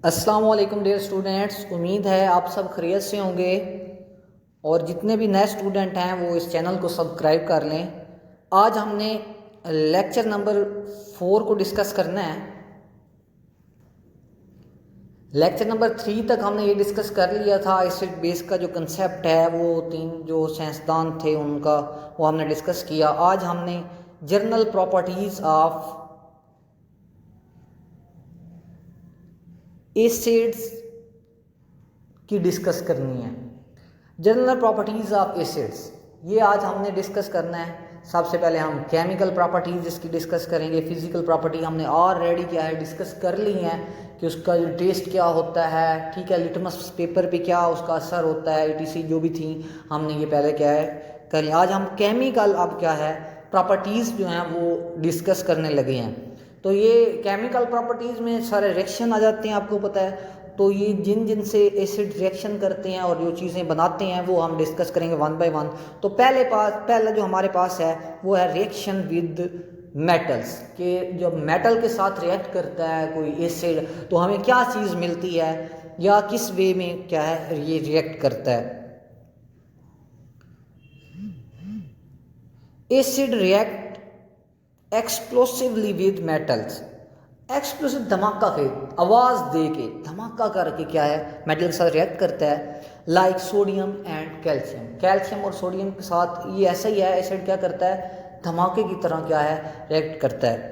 अस्सलाम वालेकुम dear students, उम्मीद है आप सब खैरियत से होंगे और जितने भी नए स्टूडेंट हैं वो इस चैनल को सब्सक्राइब कर लें। आज हमने लेक्चर नंबर 4 को डिस्कस करना है। लेक्चर नंबर 3 तक हमने ये डिस्कस कर लिया था। एसिड बेस का जो कंसेप्ट है वो तीन जो साइंसदान थे उनका वो हमने डिस्कस किया। आज हमने जनरल प्रॉपर्टीज़ ऑफ एसिड्स की डिस्कस करनी है। जनरल प्रॉपर्टीज़ ऑफ एसिड्स ये आज हमने डिस्कस करना है। सबसे पहले हम केमिकल प्रॉपर्टीज़ इसकी डिस्कस करेंगे। फिज़िकल प्रॉपर्टी हमने ऑलरेडी क्या है डिस्कस कर ली है कि उसका जो टेस्ट क्या होता है, ठीक है, लिटमस पेपर पे क्या उसका असर होता है, ETC जो भी थी हमने ये पहले क्या है कर लिया। आज हम केमिकल अब क्या है प्रॉपर्टीज़ जो हैं वो डिस्कस करने लगे हैं। तो ये केमिकल प्रॉपर्टीज़ में सारे रिएक्शन आ जाते हैं, आपको पता है। तो ये जिन जिन से एसिड रिएक्शन करते हैं और जो चीज़ें बनाते हैं वो हम डिस्कस करेंगे वन बाय वन। तो पहला जो हमारे पास है वो है रिएक्शन विद मेटल्स, के जब मेटल के साथ रिएक्ट करता है कोई एसिड तो हमें क्या चीज़ मिलती है या किस वे में क्या है ये रिएक्ट करता है। Acid react explosively with metals. Explosive धमाका के आवाज़ दे के धमाका करके क्या है मेटल के साथ रिएक्ट करता है। Like sodium and calcium, calcium और सोडियम के साथ ये ऐसा ही है। एसिड क्या करता है धमाके की तरह क्या है रिएक्ट करता है।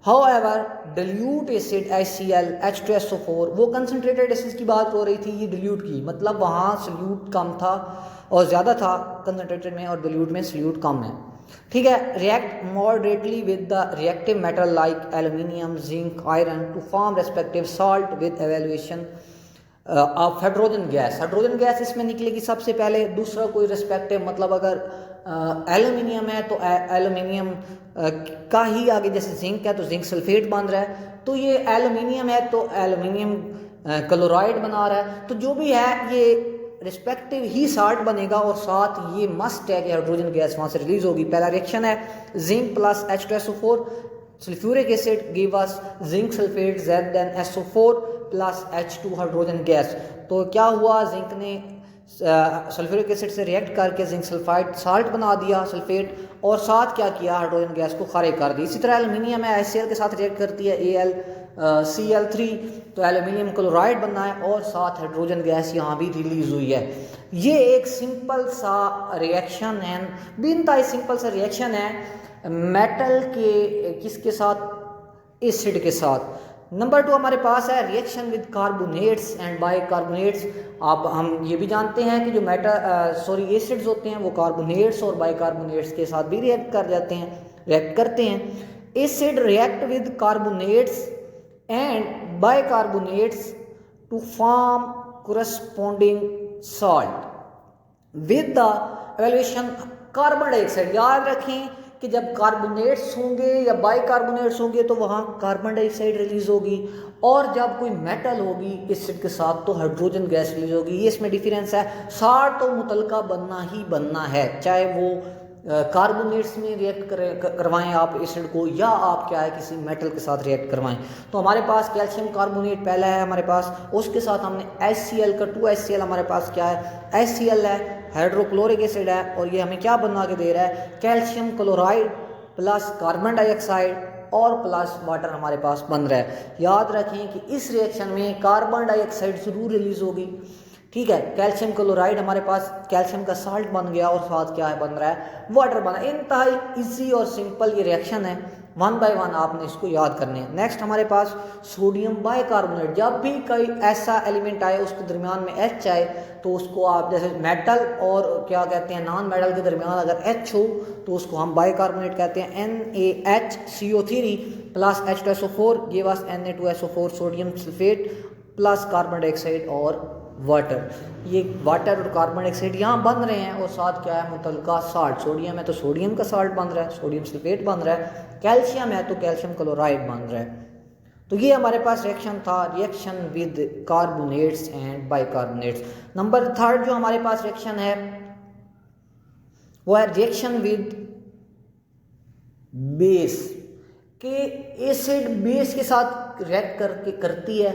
However dilute acid HCl H2SO4, वो कंसनट्रेटेड एसिड की बात हो रही थी, ये डिल्यूट की मतलब वहाँ सल्यूट कम था और ज़्यादा था कंसनट्रेटेड में और डिल्यूट में सल्यूट कम है, ठीक है। React moderately with the reactive metal like aluminium, zinc, iron to form respective salt with evaluation of hydrogen gas. Hydrogen gas इसमें निकलेगी सबसे पहले। दूसरा कोई रेस्पेक्टिव मतलब अगर एल्यूमिनियम है तो एल्यूमिनियम का ही आगे जैसे जिंक है तो जिंक सल्फेट बन रहा है, तो ये एल्यूमिनियम है तो एल्यूमिनियम क्लोराइड बना रहा है। तो जो भी है ये रिस्पेक्टिव ही साल्ट बनेगा और साथ ये मस्ट है कि हाइड्रोजन गैस वहाँ से रिलीज होगी। पहला रिएक्शन है zinc plus H2SO4 sulphuric acid give us zinc sulphate ZnSO4 plus H2 hydrogen gas. तो क्या हुआ, जिंक ने सल्फ्यूरिक एसिड से रिएक्ट करके जिंक सल्फाइड साल्ट बना दिया सल्फेट, और साथ क्या किया हाइड्रोजन गैस को खारिज कर दी। इसी तरह एल्यूमिनियम है HCl के साथ रिएक्ट करती है AlCl3, तो एल्यूमिनियम क्लोराइड बनना है और साथ हाइड्रोजन गैस यहाँ भी रिलीज हुई है। ये एक सिंपल सा रिएक्शन है, बेइंतहाई सिंपल सा रिएक्शन है मेटल के किसके साथ, एसिड के साथ। नंबर 2 हमारे पास है reaction with carbonates and bicarbonates. अब हम ये भी जानते हैं कि जो एसिड्स होते हैं वो कार्बोनेट्स और बाइकार्बोनेट्स के साथ भी रिएक्ट करते हैं। Acid react with carbonates and bicarbonates to form corresponding salt with the evolution carbon dioxide. याद रखें कि जब कार्बोनेट्स होंगे या बाइकार्बोनेट्स होंगे तो वहाँ कार्बन डाइऑक्साइड रिलीज होगी, और जब कोई मेटल होगी एसिड के साथ तो हाइड्रोजन गैस रिलीज होगी। ये इसमें डिफरेंस है। साल्ट तो मुतलका बनना ही बनना है, चाहे वो कार्बोनेट्स में रिएक्ट करवाएं आप एसिड को या आप क्या है किसी मेटल के साथ रिएक्ट करवाएं। तो हमारे पास कैल्शियम कार्बोनेट पहला है हमारे पास, उसके साथ हमने HCl का 2HCl हमारे पास क्या है HCl है, हाइड्रोक्लोरिक एसिड है, और ये हमें क्या बना के दे रहा है calcium chloride plus carbon dioxide और प्लस वाटर हमारे पास बन रहा है। याद रखें कि इस रिएक्शन में कार्बन डाइऑक्साइड जरूर रिलीज होगी, ठीक है। कैल्शियम क्लोराइड हमारे पास कैल्शियम का साल्ट बन गया और साथ क्या है बन रहा है वाटर बना। इंतहाई इजी और सिंपल ये रिएक्शन है, वन बाय वन आपने इसको याद करने हैं। नेक्स्ट हमारे पास सोडियम बाइकार्बोनेट। जब भी कोई ऐसा एलिमेंट आए उसके दरमियान में H आए तो उसको आप जैसे मेटल और क्या कहते हैं नॉन मेटल के दरमियान अगर H हो तो उसको हम बाइकार्बोनेट कहते हैं। NaHCO3 plus H2SO4 give us Na2SO4 sodium sulphate plus carbon dioxide और वाटर। ये वाटर और कार्बन डाइऑक्साइड यहाँ बन रहे हैं और साथ क्या है मुतलका साल्ट। सोडियम है तो सोडियम का साल्ट बन रहा है, सोडियम सल्फेट बन रहा है। कैल्शियम है तो कैल्शियम क्लोराइड बन रहा है। तो ये हमारे पास रिएक्शन था, reaction with carbonates and bicarbonates. Number 3 जो हमारे पास रिएक्शन है वो है रिएक्शन विद बेस, के एसिड बेस के साथ रिएक्ट करती है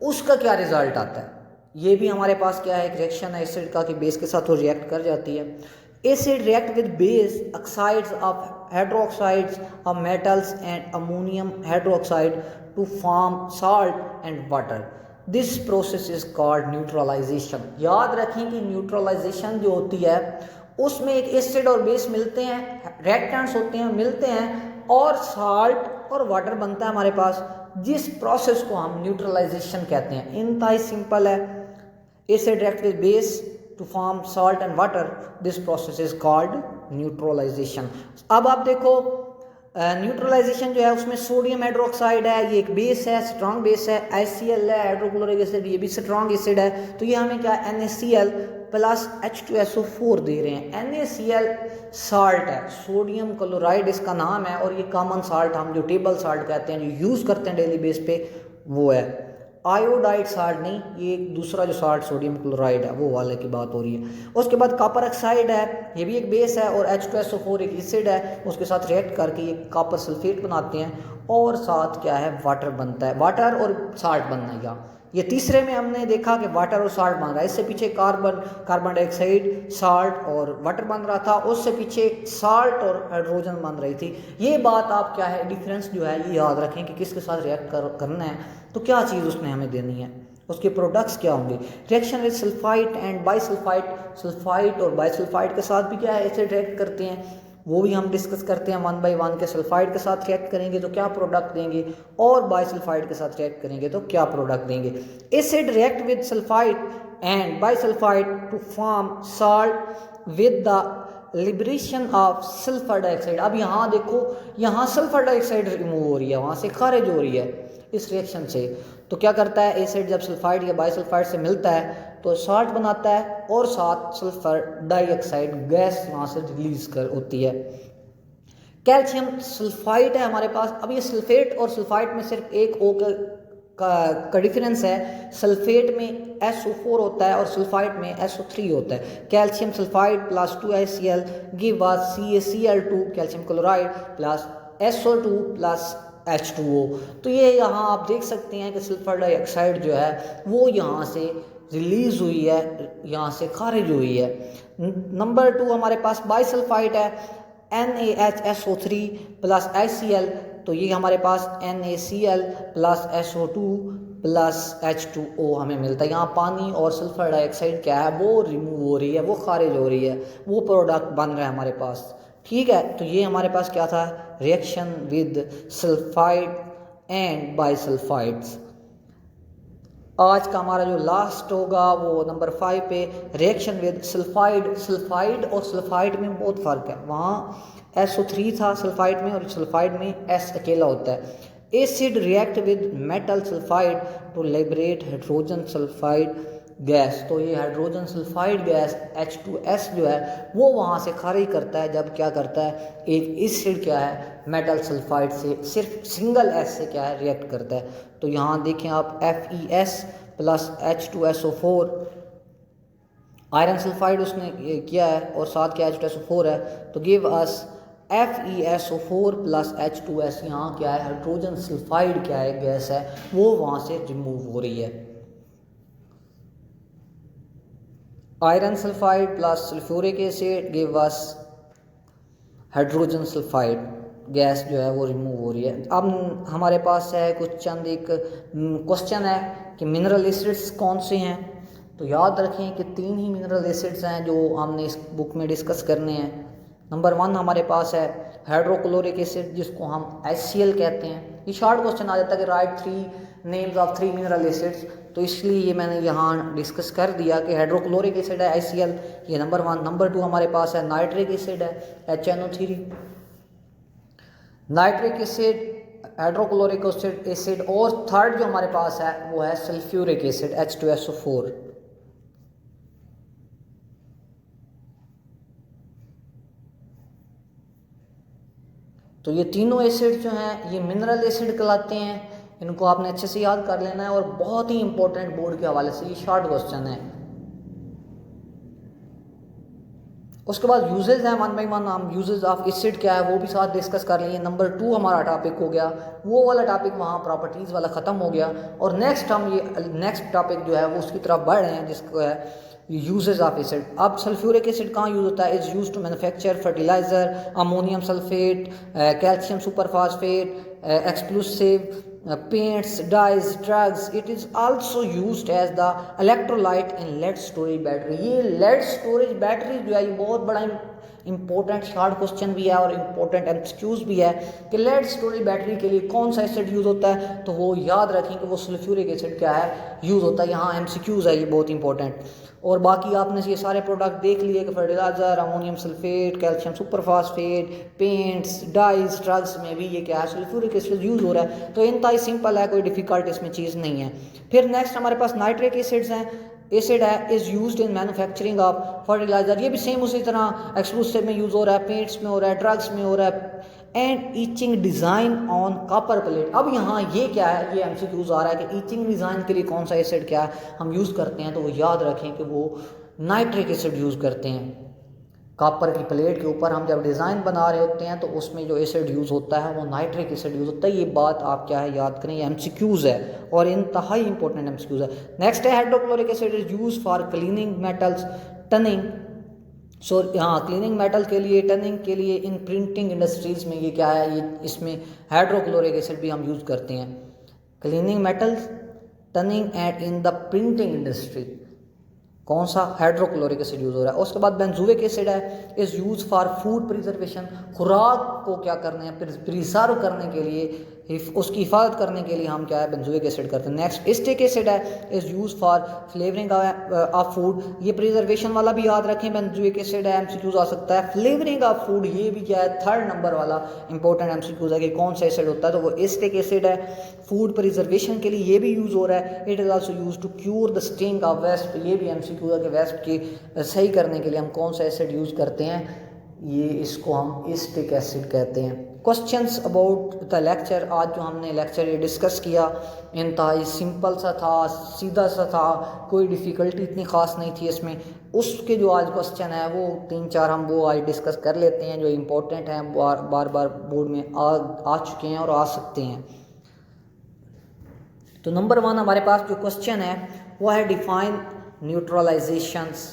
उसका क्या रिजल्ट आता है। ये भी हमारे पास क्या है, एक रिएक्शन है एसिड का कि बेस के साथ वो रिएक्ट कर जाती है। Acid react with base oxides of hydroxides of metals and ammonium hydroxide to form salt and water. This process is called neutralisation. याद रखें कि न्यूट्रलाइजेशन जो होती है उसमें एक एसिड और बेस मिलते हैं, रिएक्टेंट्स होते हैं, मिलते हैं और साल्ट और वाटर बनता है हमारे पास, जिस प्रोसेस को हम न्यूट्रलाइजेशन कहते हैं। इंतहाई सिंपल है, acid react with base to form salt and water, this process is called neutralisation. अब आप देखो न्यूट्रलाइजेशन जो है उसमें सोडियम हाइड्रोक्साइड है, ये एक बेस है, स्ट्रॉन्ग बेस है, HCl है हाइड्रोक्लोरिक एसिड, ये भी स्ट्रॉन्ग एसिड है। तो ये हमें क्या NaCl प्लस H2SO4 दे रहे हैं। NaCl साल्ट है, सोडियम क्लोराइड इसका नाम है, और ये कॉमन साल्ट हम जो टेबल साल्ट कहते हैं, जो यूज़ करते हैं डेली बेस पे, वो है। आयोडाइड साल्ट नहीं, ये दूसरा जो साल्ट सोडियम क्लोराइड है वो वाले की बात हो रही है। उसके बाद कॉपर ऑक्साइड है, ये भी एक बेस है, और H2SO4 एक एसिड है, उसके साथ रिएक्ट करके ये कॉपर सल्फेट बनाते हैं, और साथ क्या है, वाटर बनता है। वाटर और साल्ट बनना है। ये तीसरे में हमने देखा कि वाटर और साल्ट बन रहा है। इससे पीछे कार्बन डाइऑक्साइड, साल्ट और वाटर बन रहा था, उससे पीछे साल्ट और हाइड्रोजन बन रही थी। ये बात आप क्या है, डिफरेंस जो है ये याद रखें कि किसके साथ रिएक्ट करना है, तो क्या चीज़ उसने हमें देनी है, उसके प्रोडक्ट्स क्या होंगे। Reaction with sulphide and bisulphide, sulphide और बाइसल्फाइड के साथ भी क्या है, एसिड रिएक्ट करते हैं, वो भी हम डिस्कस करते हैं 1 बाय 1 के। सल्फाइड के साथ रिएक्ट करेंगे तो क्या प्रोडक्ट देंगे, और बाइसल्फाइड के साथ रिएक्ट करेंगे तो क्या प्रोडक्ट देंगे। Acid react with sulphide and bisulphide to form salt with the liberation of sulphur dioxide. अब यहाँ देखो, यहाँ सल्फर डाइऑक्साइड रिमूव हो रही है, वहाँ से खारिज हो रही है इस रिएक्शन से। तो क्या करता है, एसिड जब सल्फाइड या बाइसल्फाइड से मिलता है तो साल्ट बनाता है, और साथ सल्फर डाइऑक्साइड गैस वहाँ से रिलीज कर होती है। कैल्शियम सल्फाइड है हमारे पास। अब ये सल्फेट और सल्फाइड में सिर्फ एक O का डिफरेंस है। सल्फेट में SO4 होता है और सल्फाइड में SO3 होता है। Calcium sulphide plus 2HCl give us CaCl2 calcium chloride plus SO2 plus H2O। तो ये यहाँ आप देख सकते हैं कि सल्फर डाइऑक्साइड जो है वो यहाँ से रिलीज हुई है, यहाँ से खारिज हुई है। नंबर 2 हमारे पास बाइसल्फाइड है, NaHSO3 प्लस HCl, तो ये हमारे पास NaCl plus SO2 plus H2O हमें मिलता है। यहाँ पानी और सल्फर डाइऑक्साइड क्या है, वो रिमूव हो रही है, वो खारिज हो रही है, वो प्रोडक्ट बन रहा है हमारे पास। ठीक है, तो ये हमारे पास क्या था, reaction with sulphide and bisulphides. आज का हमारा जो लास्ट होगा वो नंबर 5 पे, रिएक्शन विद सल्फाइड। सल्फाइड और सल्फाइड में बहुत फ़र्क है, वहाँ SO3 था सल्फाइड में, और सल्फाइड में S अकेला होता है। Acid react with metal sulphide to liberate hydrogen sulphide gas. तो ये हाइड्रोजन सल्फाइड गैस H2S जो है वो वहाँ से खारिज करता है, जब क्या करता है, एक एसिड क्या है, मेटल सल्फाइड से सिर्फ सिंगल S से क्या है, रिएक्ट करता है। तो यहाँ देखें आप FeS plus H2SO4, iron sulphide उसने किया है, और साथ क्या H2SO4 है, तो give us FeSO4 plus H2S। यहाँ क्या है, हाइड्रोजन सल्फाइड क्या है, गैस है, वो वहाँ से रिमूव हो रही है। Iron sulphide plus sulphuric acid give us hydrogen sulphide, gas जो है वो रिमूव हो रही है। अब हमारे पास है कुछ चंद एक क्वेश्चन है कि मिनरल एसिड्स कौन से हैं। तो याद रखें कि 3 ही मिनरल एसिड्स हैं जो हमने इस बुक में डिस्कस करने हैं। नंबर 1 हमारे पास है हाइड्रोक्लोरिक एसिड, जिसको हम HCl कहते हैं। ये शॉर्ट क्वेश्चन आ जाता है कि right 3 names of 3 mineral acids, तो इसलिए ये मैंने यहाँ डिस्कस कर दिया कि हाइड्रोक्लोरिक एसिड है HCl, ये नंबर 1। नंबर 2 हमारे पास है नाइट्रिक एसिड है HNO3। Nitric acid, hydrochloric acid, और थर्ड जो हमारे पास है वो है सल्फ्यूरिक एसिड H2SO4। तो ये तीनों एसिड जो हैं ये मिनरल एसिड कहलाते हैं। इनको आपने अच्छे से याद कर लेना है, और बहुत ही इंपॉर्टेंट बोर्ड के हवाले से ये शॉर्ट क्वेश्चन है। उसके बाद यूजेज हैं 1 बाई 1, हम यूजेज ऑफ एसिड क्या है वो भी साथ डिस्कस कर लिए। नंबर 2 हमारा टॉपिक हो गया, वो वाला टॉपिक वहाँ प्रॉपर्टीज़ वाला ख़त्म हो गया। और नेक्स्ट हम ये नेक्स्ट टॉपिक जो है वो उसकी तरफ बढ़ रहे हैं, जिसको है यूजेज ऑफ एसिड। अब सल्फ्यूरिक एसिड कहाँ यूज़ होता है? Is use to manufacture fertiliser, ammonium sulphate, calcium superphosphate, explosive, paints, dyes, drugs. It is also used as the electrolyte in lead storage battery। ये lead storage battery जो है ये बहुत बड़ा इंपॉर्टेंट शार्ट क्वेश्चन भी है और इम्पोर्टेंट एमसीक्यूज भी है कि लेड स्टोरेज बैटरी के लिए कौन सा एसिड यूज़ होता है, तो वो याद रखें कि वो सल्फ्यूरिक एसिड क्या है यूज़ होता है। यहाँ एमसीक्यूज है ये बहुत इंपॉर्टेंट। और बाकी आपने ये सारे प्रोडक्ट देख लिए कि fertiliser, ammonium sulphate, calcium superphosphate, paints, dyes, drugs में भी ये क्या है सल्फ्यूरिक एसिड यूज़ हो रहा है। तो इंतहाई सिंपल है, कोई डिफ़िकल्ट इसमें चीज़ नहीं है। फिर नेक्स्ट हमारे पास नाइट्रिक एसिड्स हैं, एसिड है is used in manufacturing of fertiliser. ये भी सेम उसी तरह एक्सक्लूसिव में यूज़ हो रहा है, पेंट्स में हो रहा है, ड्रग्स में हो रहा है। And itching design on copper plate. अब यहाँ ये क्या है, ये एमसीक्यूज आ रहा है कि ईचिंग डिज़ाइन के लिए कौन सा एसिड क्या हम यूज़ करते हैं, तो वो याद रखें कि वो नाइट्रिक एसिड यूज़ करते हैं। कॉपर की प्लेट के ऊपर हम जब डिज़ाइन बना रहे होते हैं तो उसमें जो एसिड यूज़ होता है वो नाइट्रिक एसिड यूज़ होता है। ये बात आप क्या है याद करें, ये एमसीक्यूज़ है और इंतहाई इंपॉर्टेंट एमसीक्यूज़ है। नेक्स्ट है hydrochloric acid is use for cleaning metals, tanning. So हाँ, क्लीनिंग मेटल के लिए, टनिंग के लिए, इन प्रिंटिंग इंडस्ट्रीज़ में ये क्या है, ये इसमें हाइड्रोक्लोरिक एसिड भी हम यूज़ करते हैं। Cleaning metals, tanning and in the printing industry कौन सा हाइड्रोक्लोरिक एसिड यूज़ हो रहा है। उसके बाद बेंजोइक एसिड है is use for food preservation. खुराक को क्या करने हैं, प्रिजर्व करने के लिए, उसकी हिफाजत करने के लिए हम क्या है बेंजोइक एसिड करते हैं। नेक्स्ट एसिटिक एसिड है is use for flavouring of food. ये प्रिजर्वेशन वाला भी याद रखें, बेंजोइक एसिड है, एमसीक्यूज आ सकता है। फ्लेवरिंग ऑफ फूड ये भी क्या है 3rd नंबर वाला इंपॉर्टेंट एमसीक्यूज है कि कौन सा एसिड होता है, तो वो एसिटिक एसिड है। फूड प्रिजर्वेशन के लिए ये भी यूज़ हो रहा है। It is also use to cure the sting of wasp. ये भी एमसीक्यू है कि वेस्ट की सही करने के लिए हम कौन सा एसिड यूज़ करते हैं, ये इसको हम एसिटिक एसिड कहते हैं। क्वेश्चंस अबाउट द लेक्चर, आज जो हमने लेक्चर ये डिस्कस किया इंतहाई सिंपल सा था, सीधा सा था, कोई डिफ़िकल्टी इतनी ख़ास नहीं थी इसमें। उसके जो आज क्वेश्चन है वो 3-4 हम वो आज डिस्कस कर लेते हैं जो इम्पोर्टेंट हैं, बार बार बोर्ड में आ चुके हैं और आ सकते हैं। तो नंबर 1 हमारे पास जो क्वेश्चन है वो है डिफाइन न्यूट्रलाइजेशंस,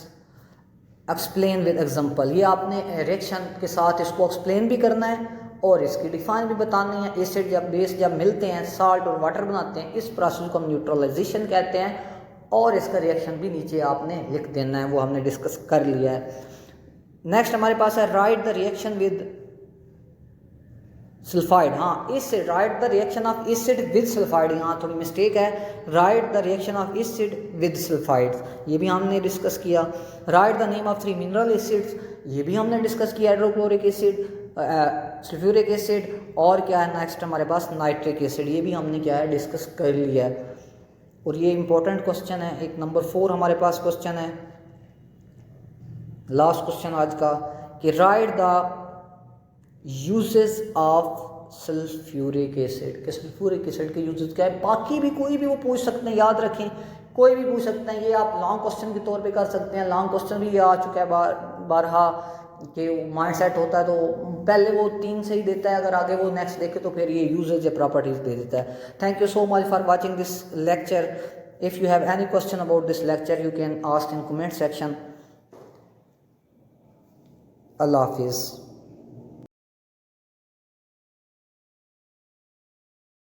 एक्सप्लेन विद एग्जांपल। ये आपने रिएक्शन के साथ इसको एक्सप्लेन भी करना है और इसकी डिफाइन भी बतानी है। एसिड जब बेस जब मिलते हैं, साल्ट और वाटर बनाते हैं, इस प्रोसेस को हम न्यूट्रलाइजेशन कहते हैं। और इसका रिएक्शन भी नीचे आपने लिख देना है, वो हमने डिस्कस कर लिया है। नेक्स्ट हमारे पास है write the reaction with sulphide. हाँ, acid, write the reaction of acid with sulphide. यहाँ थोड़ी मिस्टेक है, write the reaction of acid with sulphide, ये भी हमने डिस्कस किया। Write the name of 3 mineral acids, ये भी हमने डिस्कस किया। हाइड्रोक्लोरिक एसिड, सल्फ्यूरिक एसिड और क्या है नेक्स्ट हमारे पास नाइट्रिक एसिड, ये भी हमने क्या है डिस्कस कर लिया है। और ये इंपॉर्टेंट क्वेश्चन है। एक नंबर 4 हमारे पास क्वेश्चन है, लास्ट क्वेश्चन आज का, कि right the uses of sulphuric acid, कि सल्फ्यूरिक एसिड के यूजेस क्या है। बाकी भी कोई भी वो पूछ सकते हैं, याद रखें कोई भी पूछ सकते हैं। ये आप लॉन्ग क्वेश्चन के तौर पे कर सकते हैं, लॉन्ग क्वेश्चन भी आ चुका है बारहा कि माइंड सेट होता है तो पहले वो 3 से ही देता है, अगर आगे वो नेक्स्ट देखे तो फिर ये यूजेज या प्रॉपर्टीज दे देता है। Thank you so much for watching this lecture. If you have any question about this lecture you can ask in comment section. अल्लाह हाफिज़।